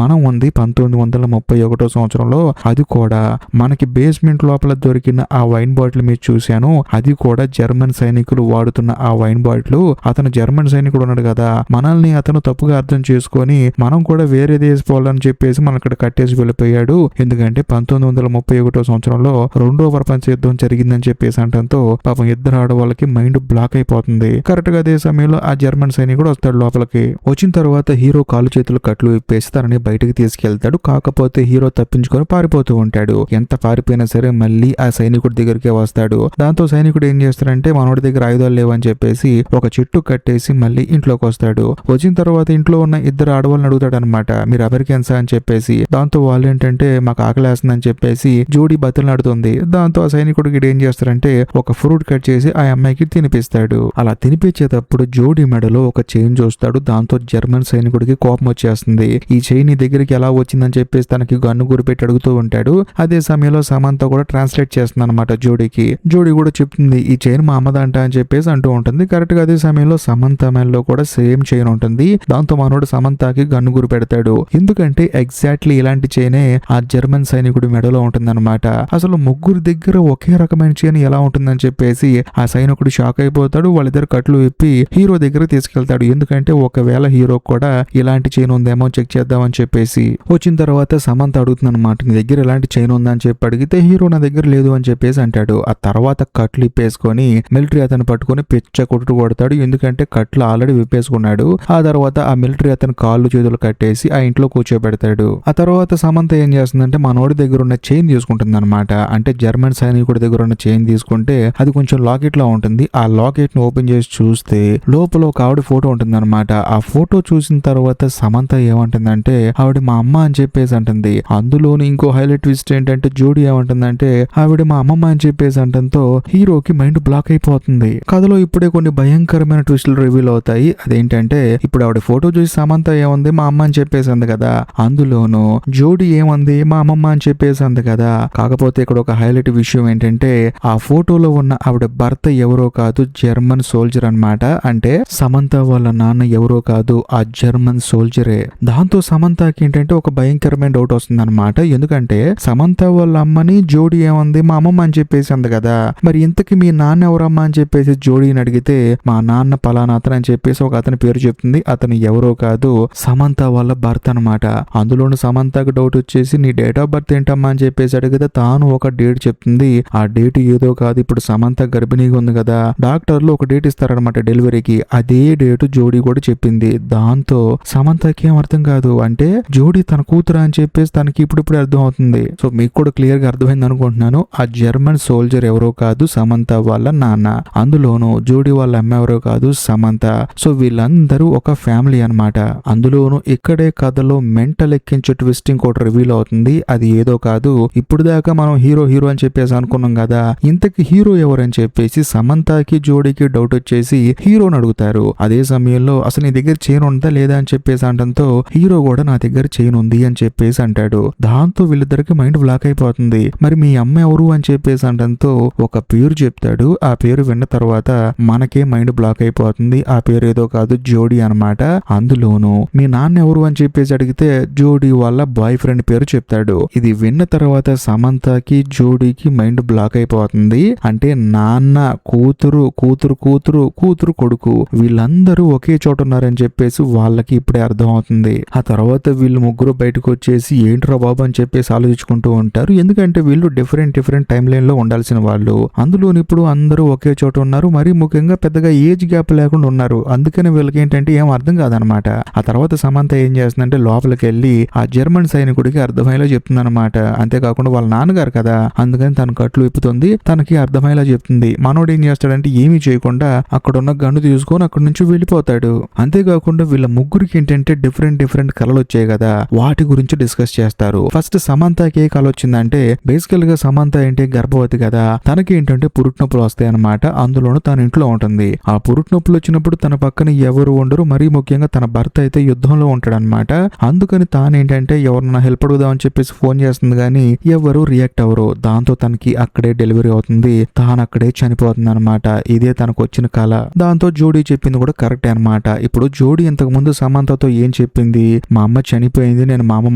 మనం ఉంది 1931 సంవత్సరంలో. అది కూడా మనకి బేస్మెంట్ లోపల దొరికిన ఆ వైన్ బాటిల్ మీరు చూశాను, అది కూడా జర్మన్ సైనికులు వాడుతున్న ఆ వైన్ బాటిల్. అతను జర్మన్ సైనికుడు ఉన్నాడు కదా, మనల్ని అతను తప్పుగా అర్థం చేసుకొని మనం కూడా వేరే దేశపోవాలని చెప్పేసి మన ఇక్కడ కట్టేసి వెళ్ళిపోయాడు. ఎందుకంటే 1931 సంవత్సరంలో రెండో ప్రపంచ యుద్ధం జరిగిందని చెప్పేసి అంటంతో పాపం ఇద్దరు ఆడవాళ్ళకి మైండ్ బ్లాక్ అయిపోతుంది. కరెక్ట్ గా అదే సమయంలో ఆ జర్మన్ సైనికుడు వస్తాడు లోపలికి. వచ్చిన తర్వాత హీరో కాలు చేతులు కట్లు విప్పేసి తనని బయటకు తీసుకెళ్తాడు. కాకపోతే హీరో తప్పించుకొని పారిపోతూ ఉంటాడు. ఎంత పారిపోయినా సరే మళ్ళీ ఆ సైనికుడి దగ్గరికే వస్తాడు. దాంతో సైనికుడు ఏం చేస్తాడంటే మనోడి దగ్గర ఆయుధాలు లేవని చెప్పేసి ఒక చెట్టు కట్టేసి మళ్ళీ ఇంట్లోకి వస్తాడు. వచ్చిన తర్వాత ఇంట్లో ఉన్న ఇద్దరు ఆడవాళ్ళని అడుగుతాడు అనమాట, మీరు అమెరికన్సా అని చెప్పేసి. దాంతో వాళ్ళు ఏంటంటే మాకు ఆకలేస్తుందని చెప్పేసి జోడీ బతిలాడుతుంది. దాంతో ఆ సైనికుడికి ఏం చేస్తారంటే ఒక ఫ్రూట్ కట్ చేసి ఆ అమ్మాయికి తినిపిస్తాడు. అలా తినిపించేటప్పుడు జోడీ మెడలో ఒక చైన్ చూస్తాడు. దాంతో జర్మన్ సైనికుడికి కోపం వచ్చేస్తుంది. ఈ చైన్ నీ దగ్గరికి ఎలా వచ్చిందని చెప్పేసి తనకి గన్ను గురిపెట్టి అడుగుతూ ఉంటాడు. అదే సమయంలో సమంత కూడా ట్రాన్స్లేట్ చేస్తుంది అనమాట జోడీకి. జోడీ కూడా చెప్తుంది ఈ చైన్ మా అమ్మదంట అని చెప్పేసి అంటూ ఉంటుంది. కరెక్ట్ గా అదే సమయంలో సమంత మెడలో కూడా సేమ్ చైన్ ఉంటుంది. దాంతో మనోడు సమంతకి గన్ను గురి పెడతాడు. ఎందుకంటే ఎగ్జాక్ట్లీ ఇలాంటి చైనే ఆ జర్మన్ సైనికుడి మెడలో ఉంటుందన్నమాట. అసలు ముగ్గురు దగ్గర ఒకే రకమైన చైన్ ఎలా ఉంటుందని చెప్పేసి ఆ సైనికుడు షాక్ అయిపోతాడు. వాళ్ళిద్దరు కట్లు విప్పి హీరో దగ్గర తీసుకెళ్తాడు. ఎందుకంటే ఒకవేళ హీరో కూడా ఇలాంటి చైన్ ఉందేమో చెక్ చేద్దామని చెప్పేసి. వచ్చిన తర్వాత సమంత అడుగుతుంది అనమాట, నీ దగ్గర ఎలాంటి చైన్ ఉందని చెప్పి అడిగితే హీరో నా దగ్గర లేదు అని చెప్పేసి అంటాడు. ఆ తర్వాత కట్లు ఇప్పేసుకొని మిలిటరీ అతను పట్టుకొని పిచ్చ కొడతాడు. ఎందుకంటే కట్లు ఆల్రెడీ విప్పేసుకున్నాడు. ఆ తర్వాత ఆ మిలిటరీ అతను కాళ్ళు చేతులు కట్టేసి ఆ ఇంట్లో కూర్చోబెడతాడు. ఆ తర్వాత సమంత ఏం చేస్తుందంటే మనోడి దగ్గర ఉన్న చైన్ తీసుకుంటుంది అనమాట. అంటే జర్మన్ సైనికుడి దగ్గర ఉన్న చైన్ తీసుకుంటే అది కొంచెం లాకెట్ లా ఉంటుంది. ఆ లాకెట్ ని ఓపెన్ చేసి చూస్తే లోపల ఒక ఆవిడ ఫోటో ఉంటుంది అనమాట. ఆ ఫోటో చూసిన తర్వాత సమంత ఏమంటుందంటే ఆవిడ మా అమ్మ అని చెప్పేసి అంటుంది. అందులోని ఇంకో హైలైట్ ట్విస్ట్ ఏంటంటే జోడీ ఏమంటుందంటే ఆవిడ మా అమ్మమ్మ అని చెప్పేసి అంటంతో హీరోకి మైండ్ బ్లాక్ అయిపోతుంది. కథలో ఇప్పుడే కొన్ని భయంకరమైన ట్విస్టులు రివీల్ అవుతాయి. అదేంటంటే ఇప్పుడు ఆవిడ ఫోటో చూసి సమంత ఏముంది మా అమ్మ అని చెప్పేసి అంది కదా, అందులోను జోడీ ఏమంది మా అమ్మమ్మ అని చెప్పేసి అంది కదా. కాకపోతే ఇక్కడ ఒక హైలైట్ విషయం ఏంటంటే ఆ ఫోటోలో ఉన్న ఆవిడ భర్త ఎవరో కాదు, జర్మన్ సోల్జర్ అన్నమాట. అంటే సమంత వాళ్ళ నాన్న ఎవరో కాదు, ఆ జర్మన్ సోల్జరే. దాంతో సమంతకి ఏంటంటే ఒక భయంకరమైన డౌట్ వస్తుంది అనమాట. ఎందుకంటే సమంత వాళ్ళ అమ్మని జోడీ ఏమంది మా అమ్మమ్మ అని చెప్పేసి అంది కదా, మరి ఇంతకి మీ నాన్న ఎవరమ్మా అని చెప్పేసి జోడీని అడిగితే మా నాన్న పలానా అతను అని చెప్పేసి ఒక అతని పేరు చెప్తుంది. అతను ఎవరో కాదు, సమంత వాళ్ళ భర్త అనమాట. అందులోను సమంతకు డౌట్ వచ్చేసి నీ డేట్ ఆఫ్ బర్త్ ఏంటమ్మా అని చెప్పేసి అడిగితే తాను ఒక డేట్ చెప్తుంది. ఆ డేట్ ఏదో కాదు, ఇప్పుడు సమంత గర్భిణీగా ఉంది కదా, డాక్టర్లు ఒక డేట్ ఇస్తారనమాట డెలివరీకి. అదే డేట్ జోడీ కూడా చెప్పింది. దాంతో సమంతకి ఏం అర్థం కాదు. అంటే జోడీ తన కూతురు అని చెప్పేసి తనకి ఇప్పుడు అర్థం అవుతుంది. సో మీకు కూడా క్లియర్ గా అర్థమైంది అనుకుంటున్నాను. ఆ జర్మన్ సోల్జర్ ఎవరో కాదు, సమంత వాళ్ళ నాన్న. అందులోను జోడీ వాళ్ళ అమ్మ ఎవరో కాదు, సమంత. సో వీళ్ళందరూ ఒక ఫ్యామిలీ అన్నమాట. అందులోను ఇక్కడే కథలో మెంటల్ ఎక్కించే ట్విస్ట్ ఇంకోటి రివీల్ అవుతుంది. అది ఏదో కాదు, ఇప్పుడు దాకా మనం హీరో అని చెప్పేసి అనుకున్నాం కదా, ఇంతకి హీరో ఎవరని చెప్పేసి సమంతకి జోడీకి డౌట్ వచ్చేసి హీరోని అడుగుతారు. అదే సమయంలో అసలు నీ దగ్గర చైన్ ఉందా లేదా అని చెప్పేసి అంటంతో హీరో కూడా నా దగ్గర చైన్ ఉంది అని చెప్పేసి అంటాడు. దాంతో వీళ్ళిద్దరికి మైండ్ బ్లాక్ అయిపోతుంది. మరి మీ అమ్మ ఎవరు అని చెప్పేసి అంటంతో ఒక పేరు చెప్తాడు. ఆ పేరు విన్న తర్వాత మనకే మైండ్ బ్లాక్ అయిపోతుంది. ఆ పేరు ఏదో కాదు, జోడీ అన్నమాట. అందులోను మీ నాన్న ఎవరు అని చెప్పేసి అడిగితే జోడీ వాళ్ళ బాయ్ ఫ్రెండ్ పేరు చెప్తాడు. ఇది విన్న తర్వాత సమంతకి జోడీకి మైండ్ బ్లాక్ అయిపోతుంది. అంటే నాన్న కూతురు కూతురు కూతురు కూతురు కొడుకు వీళ్ళందరూ ఒకే చోట ఉన్నారని చెప్పేసి వాళ్ళకి ఇప్పుడే అర్థం అవుతుంది. ఆ తర్వాత వీళ్ళు ముగ్గురు బయటకు వచ్చేసి ఏంట్రా బాబు అని చెప్పేసి ఆలోచించుకుంటూ ఉంటారు. ఎందుకంటే వీళ్ళు డిఫరెంట్ టైం లైన్ లో ఉండాల్సిన వాళ్ళు. అందులోని ఇప్పుడు అందరూ ఒకే చోట ఉన్నారు. మరి ముఖ్యంగా పెద్దగా ఏజ్ గ్యాప్ లేకుండా ఉన్నారు. అందుకని వీళ్ళకి ఏంటంటే ఏం అర్థం కాదనమాట. ఆ తర్వాత సమంత ఏం చేస్తుందంటే లోపలికి వెళ్ళి ఆ జర్మన్ సైనికుడికి అర్థమయ్యేలా చెప్తుంది అనమాట. అంతేకాకుండా వాళ్ళ నాన్నగారు కదా, అందుకని తన కట్లు విప్పుతుంది, తనకి అర్థమయ్యేలా చెప్తుంది. మనోడు ఏం చేస్తాడంటే ఏమీ చేయకుండా అక్కడ ఉన్న గన్ను తీసుకొని అక్కడి నుంచి వెళ్ళిపోతాడు. అంతేకాకుండా వీళ్ళ ముగ్గురికి ఏంటంటే డిఫరెంట్ కళలు వచ్చాయి కదా, వాటి గురించి డిస్కస్ చేస్తారు. ఫస్ట్ సమంతకి ఏ కళ వచ్చిందంటే బేసికల్ గా సమంత ఏంటి గర్భవతి కదా, తనకి ఏంటంటే పురుట్నొప్పులు వస్తాయి అనమాట. అందులోనూ తన ఇంట్లో ఉంటుంది. ఆ పురుట్నొప్పులు వచ్చినప్పుడు తన పక్కన ఎవరు ఉండరు. మరీ ముఖ్యంగా తన భర్త అయితే యుద్ధంలో ఉంటాడు అనమాట. అందుకని తానేంటంటే ఎవరన్నా హెల్ప్ అడుగుదామని చెప్పేసి ఫోన్ చేస్తుంది కానీ ఎవరు రియాక్ట్ అవ్వరు. దాంతో తనకి అక్కడే డెలివరీ అవుతుంది. తాను అక్కడే చనిపోతుంది అనమాట. ఇదే తనకు వచ్చిన కళ. దాంతో జోడీ చెప్పింది కూడా కరెక్టే అనమాట. ఇప్పుడు జోడీ ఇంతకు ముందు సమంతతో ఏం చెప్పింది, మా అమ్మ చనిపోయింది, నేను మా అమ్మ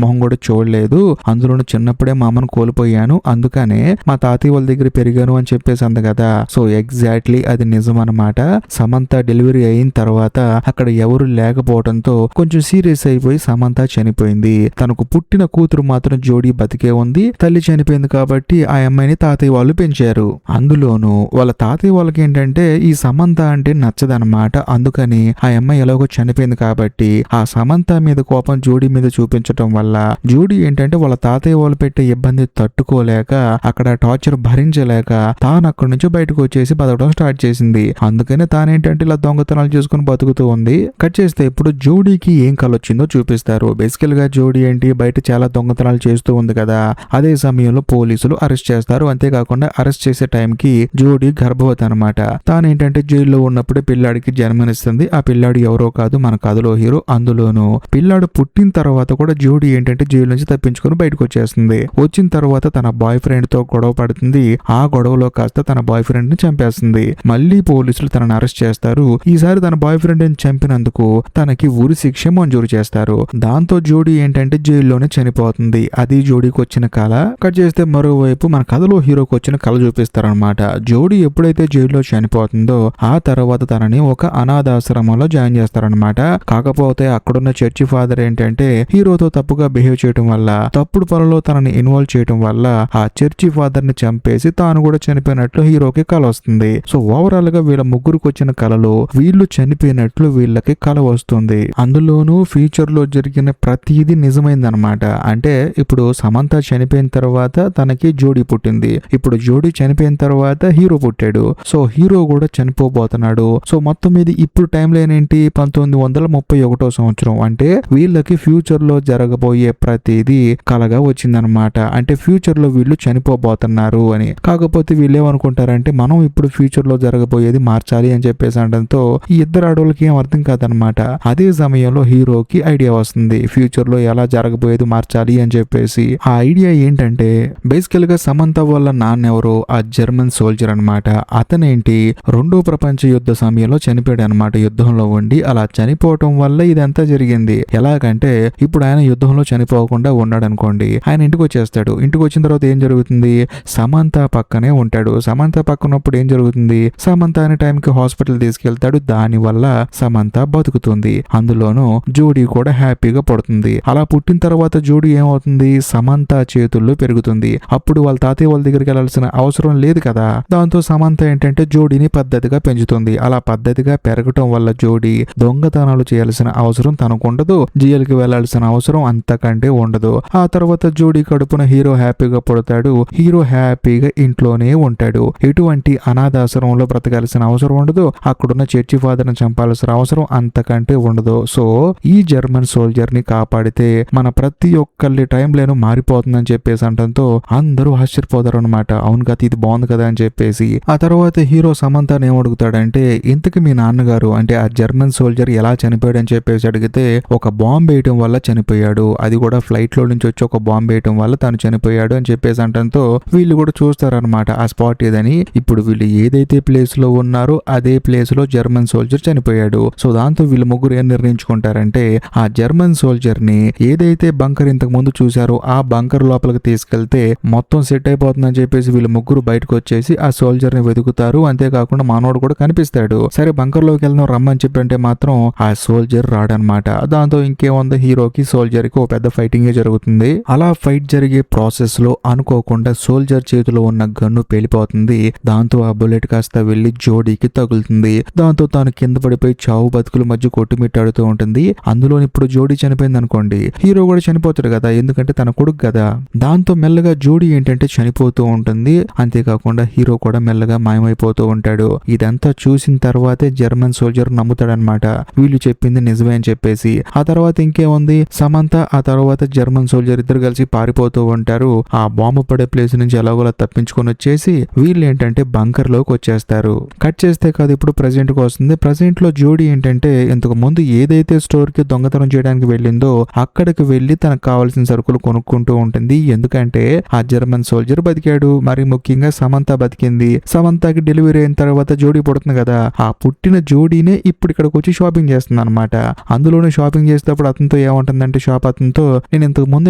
మొహం కూడా చూడలేదు, అందులోనూ చిన్నప్పుడే మా అమ్మను కోల్పోయాను, అందుకనే మా తాతయ్య వాళ్ళ దగ్గర పెరిగాను అని చెప్పేసి అంది కదా. సో ఎగ్జాక్ట్లీ అది నిజం అనమాట. సమంత డెలివరీ అయిన తర్వాత అక్కడ ఎవరు లేకపోవడంతో కొంచెం సీరియస్ అయిపోయి సమంత చనిపోయింది. తనకు పుట్టిన కూతురు మాత్రం జోడీ బతికే ఉంది. తల్లి చనిపోయింది కాబట్టి ఆ అమ్మాయిని తాతయ్య వాళ్ళు పెంచారు. అందులోనూ వాళ్ళ తాతయ్య వాళ్ళకి ఏంటంటే ఈ సమంత అంటే నచ్చదనమాట. అందుకని ఆ అమ్మాయి ఎలాగో చనిపోయింది కాబట్టి ఆ సమంత మీద కోపం జోడీ మీద చూపించడం వల్ల జోడీ ఏంటంటే వాళ్ళ తాతయ్య వాళ్ళు పెట్టే ఇబ్బంది తట్టుకోలేక అక్కడ టార్చర్ భరించలేక తాను అక్కడి నుంచి బయటకు వచ్చేసి బతకడం స్టార్ట్ చేసింది. అందుకనే తానేంటంటే ఇలా దొంగతనాలు చేసుకుని బతుకుతూ ఉంది. కట్ చేస్తే ఇప్పుడు జోడీకి ఏం కల వచ్చిందో చూపిస్తారు. బేసికల్ గా జోడీ ఏంటి బయట చాలా దొంగతనాలు చేస్తూ ఉంది కదా, అదే సమయంలో పోలీసులు అరెస్ట్ చేస్తారు. అంతేకాకుండా అరెస్ట్ చేసే టైంకి జోడీ గర్భవతి అనమాట. తానేంటంటే జైల్లో ఉన్నప్పుడే పిల్లాడికి జన్మనిస్తుంది. ఆ పిల్లాడు ఎవరో కాదు మన కథలో హీరో. అందులోను పిల్లాడు పుట్టిన తర్వాత కూడా జోడీ ఏంటంటే జైలు నుంచి తప్పించుకొని బయటకు వచ్చేస్తుంది. వచ్చిన తర్వాత తన బాయ్ ఫ్రెండ్ తో గొడవ పడుతుంది. ఆ గొడవలో కాస్త తన బాయ్ ఫ్రెండ్ ని చంపేస్తుంది. మళ్ళీ పోలీసులు తనని అరెస్ట్ చేస్తారు. ఈసారి తన బాయ్ ఫ్రెండ్ ని చంపినందుకు తనకి ఉరి శిక్ష మంజూరు చేస్తారు. దాంతో జోడీ ఏంటంటే జైల్లోనే చనిపోతుంది. అది జోడీకి వచ్చిన కళ. కట్ చేస్తే మరోవైపు మన కథలో హీరోకి వచ్చిన కళ చూపిస్తారనమాట. జోడీ ఎప్పుడైతే జైల్లో చనిపోతుందో ఆ తర్వాత తనని ఒక అనాథాశ్రమంలో జాయిన్ చేస్తారనమాట. కాకపోతే అక్కడున్న చర్చి ఫాదర్ ఏంటంటే హీరోతో తప్పుగా బిహేవ్ చేయడం వల్ల, తప్పుడు పనులో తనని ఇన్వాల్వ్ చేయడం వల్ల ఆ చర్చి ఫాదర్ ని చంపేసి తాను కూడా చనిపోయినట్లు హీరోకి కళ వస్తుంది. సో ఓవరాల్ గా వీళ్ళ ముగ్గురికి వచ్చిన కళలో వీళ్ళు చనిపోయినట్లు వీళ్ళకి కళ వస్తుంది. అందులోనూ ఫ్యూచర్ లో జరిగిన ప్రతిదీ నిజమైందనమాట. అంటే ఇప్పుడు సమంత చనిపోయిన తర్వాత తనకి జోడీ పుట్టింది. ఇప్పుడు జోడీ చనిపోయిన తర్వాత హీరో పుట్టాడు. సో హీరో కూడా చనిపోబోతున్నాడు. సో మొత్తం మీద ఇప్పుడు టైం లైన్ ఏంటి 1931 సంవత్సరం. అంటే వీళ్ళకి ఫ్యూచర్ లో జరగబోయే ప్రతిదీ కలగా వచ్చిందనమాట. అంటే ఫ్యూచర్ లో వీళ్ళు చనిపోబోతున్నారు అని. కాకపోతే వీళ్ళు ఏమనుకుంటారంటే మనం ఇప్పుడు ఫ్యూచర్ లో జరగబోయేది మార్చాలి అని చెప్పేసి అనడంతో ఈ ఇద్దరు ఆడవాళ్ళకి ఏం అర్థం కాదనమాట. అదే సమయంలో హీరోకి ఐడియా వస్తుంది ఫ్యూచర్ లో ఎలా జరగబోయేది మార్చాలి అని చెప్పేసి. ఆ ఐడియా ఏంటంటే బేసికల్ గా సమంత వాళ్ళ నాన్నెవరో ఆ జర్మన్ సోల్జర్ అనమాట. అతనేంటి రెండో ప్రపంచ యుద్ధ సమయంలో చనిపోయాడు అనమాట. యుద్ధంలో ఉండి అలా చనిపోవటం వల్ల ఇదంతా జరిగింది. ఎలాగంటే ఇప్పుడు ఆయన యుద్ధంలో చనిపోకుండా ఉన్నాడు అనుకోండి, ఆయన ఇంటికి వచ్చేస్తాడు. ఇంటికి వచ్చిన తర్వాత ఏం జరుగుతుంది, సమంత పక్కనే ఉంటాడు. సమంత పక్కనప్పుడు ఏం జరుగుతుంది, సమంత అనే టైంకి హాస్పిటల్ తీసుకెళ్తాడు. దాని వల్ల సమంత బతుకుతుంది. అందులోనూ జోడీ కూడా హ్యాపీగా పడుతుంది. అలా పుట్టిన తర్వాత జోడీ ఏమవుతుంది, సమంత చేతుల్లో పెరుగుతుంది. అప్పుడు వాళ్ళ తాతయ్య వాళ్ళ దగ్గరికి వెళ్ళాల్సిన అవసరం లేదు కదా. దాంతో సమంత ఏంటంటే జోడీని పద్ధతిగా పెంచుతుంది. అలా పద్ధతిగా పెరగటం వల్ల జోడీ దొంగతనాలు చేయాల్సిన అవసరం తనకుండదు, జైలుకి వెళ్లాల్సిన అవసరం అంతకంటే ఉండదు. ఆ తర్వాత జోడీ కడుపున హీరో హ్యాపీగా పడతాడు. హీరో హ్యాపీగా ఇంట్లోనే ఉంటాడు. ఎటువంటి అనాథాశ్రమంలో బ్రతకాల్సిన అవసరం ఉండదు. అక్కడున్న చర్చి ఫాదర్ ని చంపాల్సిన అవసరం అంతకంటే ఉండదు. సో ఈ జర్మన్ సోల్జర్ ని కాపాడితే మన ప్రతి ఒక్కరి టైం లైన్ మారిపోతుందని చెప్పేసి అంటంతో అందరూ ఆశ్చర్యపోతారు అనమాట. అవును కదా, ఇది బాగుంది కదా అని చెప్పేసి. ఆ తర్వాత హీరో సమంతని ఏమడుగుతాడంటే ఇంతకు మీ నాన్నగారు అంటే ఆ జర్మన్ సోల్జర్ ఎలా చనిపోయాడు అని చెప్పేసి అడిగితే ఒక బాంబు వేయటం వల్ల చనిపోయాడు, అది కూడా ఫ్లైట్ లో నుంచి వచ్చి ఒక బాంబు వేయటం వల్ల తను చనిపోయాడు అని చెప్పేసి అంటంతో వీళ్ళు కూడా చూస్తారనమాట ఆ స్పాట్ ఏదని. ఇప్పుడు వీళ్ళు ఏదైతే ప్లేస్ లో ఉన్నారో అదే ప్లేస్ లో జర్మన్ సోల్జర్ చనిపోయాడు. సో దాంతో వీళ్ళు ముగ్గురు ఏం నిర్ణయించుకుంటారంటే ఆ జర్మన్ సోల్జర్ ని ఏదైతే బంకర్ ఇంతకు ముందు చూసారో ఆ బంకర్ లోపలికి తీసుకెళ్తే మొత్తం సెట్ అయిపోతుందని చెప్పేసి వీళ్ళు ముగ్గురు బయటకు వచ్చేసి ఆ సోల్జర్ ని వెతుకుతారు. అంతేకాకుండా మానవుడు కూడా కనిపిస్తాడు. సరే బంకర్ లోకి వెళ్దాం రమ్మని చెప్పంటే మాత్రం ఆ సోల్జర్ రాడనమాట. దాంతో ఇంకేముంది, హీరోకి సోల్జర్ కి ఓ పెద్ద ఫైటింగ్ జరుగుతుంది. అలా ఫైట్ జరిగే ప్రాసెస్ లో అనుకోకుండా సోల్జర్ చేతిలో ఉన్న గన్ను పేలిపోతుంది. దాంతో ఆ బుల్లెట్ కాస్త వెళ్లి జోడీకి తగులుతుంది. దాంతో తాను కింద పడిపోయి చావు బతుకుల మధ్య కొట్టుమిట్టాడుతూ ఉంటుంది. అందులో ఇప్పుడు జోడీ చనిపోయింది అనుకోండి, హీరో కూడా చనిపోతాడు కదా, ఎందుకంటే తన కొడుకు కదా. దాంతో మెల్లగా జోడీ ఏంటంటే చనిపోతూ ఉంటుంది. అంతేకాకుండా హీరో కూడా మెల్లగా మాయమైపోతూ ఉంటాడు. ఇదంతా చూసిన తర్వాతే జర్మన్ సోల్జర్ నమ్ముతాడనమాట వీళ్ళు చెప్పింది నిజమే అని చెప్పేసి. ఆ తర్వాత ఇంకేముంది, సమంత ఆ తర్వాత జర్మన్ సోల్జర్ ఇద్దరు కలిసి పారిపోతూ ఉంటారు. ఆ బాంబు పడే ప్లేస్ నుంచి ఎలాగోలా తప్పించుకొని వచ్చేసి వీళ్ళు ఏంటంటే బంకర్ లోకి వచ్చేస్తారు. కట్ చేస్తే కాదు ఇప్పుడు ప్రెసెంట్ కి వస్తుంది. ప్రెసెంట్ లో జోడీ ఏంటంటే ఇంతకు ముందు ఏదైతే స్టోర్ కి దొంగతనం చేయడానికి వెళ్ళిందో అక్కడికి వెళ్లి తనకు కావాల్సిన సరుకులు కొనుక్కుంటూ ఉంటుంది. ఎందుకంటే ఆ జర్మన్ సోల్జర్ బతికాడు, మరి ముఖ్యంగా సమంత బతికింది. సమంతకి డెలివరీ అయిన తర్వాత జోడీ పుడుతుంది కదా, ఆ పుట్టిన జోడీనే ఇప్పుడు ఇక్కడికి వచ్చి షాపింగ్ చేస్తుంది అనమాట. అందులోనే షాపింగ్ చేసేటప్పుడు అతనితో ఏమంటుందంటే షాప్ అతనితో నేను ఇంతకు ముందు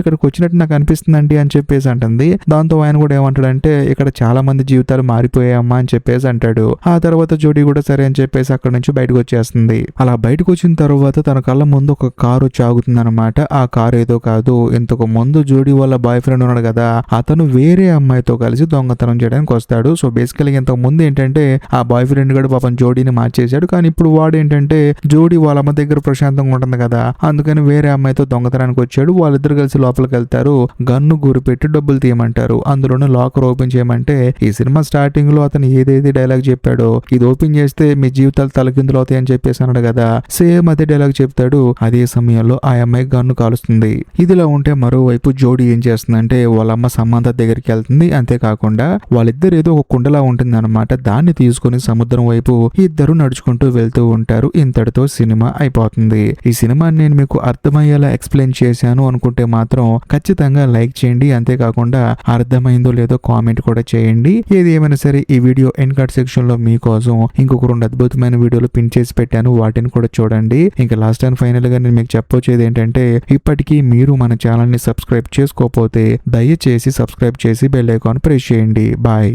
ఇక్కడికి వచ్చినట్టు నాకు అనిపిస్తుందండి అని చెప్పేసి అంటుంది. దాంతో ఆయన కూడా ఏమంటాడంటే ఇక్కడ చాలా మంది జీవితాలు మారిపోయాయమ్మా అని చెప్పేసి అంటాడు. ఆ తర్వాత జోడీ కూడా సరే అని చెప్పేసి అక్కడ నుంచి బయటకు వచ్చేస్తుంది. అలా బయటకు వచ్చిన తర్వాత తన కళ్ళ ముందు ఒక కారు చాగుతుంది అనమాట. ఆ కారు ఏదో కాదు, ఇంతకు ముందు జోడీ వాళ్ళ బాయ్ ఫ్రెండ్ ఉన్నాడు కదా, అతను వేరే అమ్మాయితో కలిసి దొంగతనం చేయడానికి వస్తాడు. సో బేసికల్గా ఇంతకు ముందు ఏంటంటే ఆ బాయ్ ఫ్రెండ్ కూడా పాపం జోడీని మార్చేశాడు. కానీ ఇప్పుడు వాడు ఏంటంటే జోడీ వాళ్ళ అమ్మ దగ్గర ప్రశాంతంగా ఉంటుంది కదా, అందుకని వేరే అమ్మాయితో దొంగతనానికి వచ్చాడు. వాళ్ళిద్దరు కలిసి లోపలికి వెళ్తారు. గన్ను గురిపెట్టి డబ్బులు తీయమంటారు. అందులోనే లాకర్ ఓపెన్ చేయమంటే ఈ సినిమా స్టార్టింగ్ లో అతను ఏదైతే డైలాగ్ చెప్పాడో ఉందో ఇది ఓపెన్ చేస్తే మీ జీవితాలు తలకిందులు అవుతాయి అని చెప్పేసి అన్నాడు కదా, సేమ్ అదే డైలాగ్ చెప్తాడు. అదే సమయంలో ఆ అమ్మాయి గన్ను కాలుస్తుంది. ఇదిలా ఉంటే మరోవైపు జోడీ ఏం చేస్తుందంటే వాళ్ళ అమ్మ సమంత దగ్గరికి వెళ్తుంది. అంతేకాకుండా వాళ్ళిద్దరు ఏదో ఒక కుండలా ఉంటుంది అనమాట, దాన్ని తీసుకుని సముద్రం వైపు ఇద్దరు నడుచుకుంటూ వెళ్తూ ఉంటారు. ఇంతటితో సినిమా అయిపోతుంది. ఈ సినిమాని నేను మీకు అర్థమయ్యేలా ఎక్స్ప్లెయిన్ చేశాను అనుకుంటే మాత్రం ఖచ్చితంగా లైక్ చేయండి. అంతేకాకుండా అర్థమైందో లేదో కామెంట్ కూడా చేయండి. ఏది ఏమైనా సరే ఈ వీడియో ఎండ్ కార్డ్ సెక్షన్ లో మీకోసం ఇంకొక 2 అద్భుతమైన వీడియోలు పిన్ చేసి పెట్టాను, వాటిని కూడా చూడండి. ఇంకా లాస్ట్ అండ్ ఫైనల్ గా నేను మీకు చెప్పొచ్చేది ఏంటంటే ఇప్పటికీ మీరు మన ఛానల్ ని సబ్స్క్రైబ్ చేసుకోకపోతే దయచేసి సబ్స్క్రైబ్ చేసి బెల్ ఐకాన్ ప్రెస్ చేయండి. బాయ్.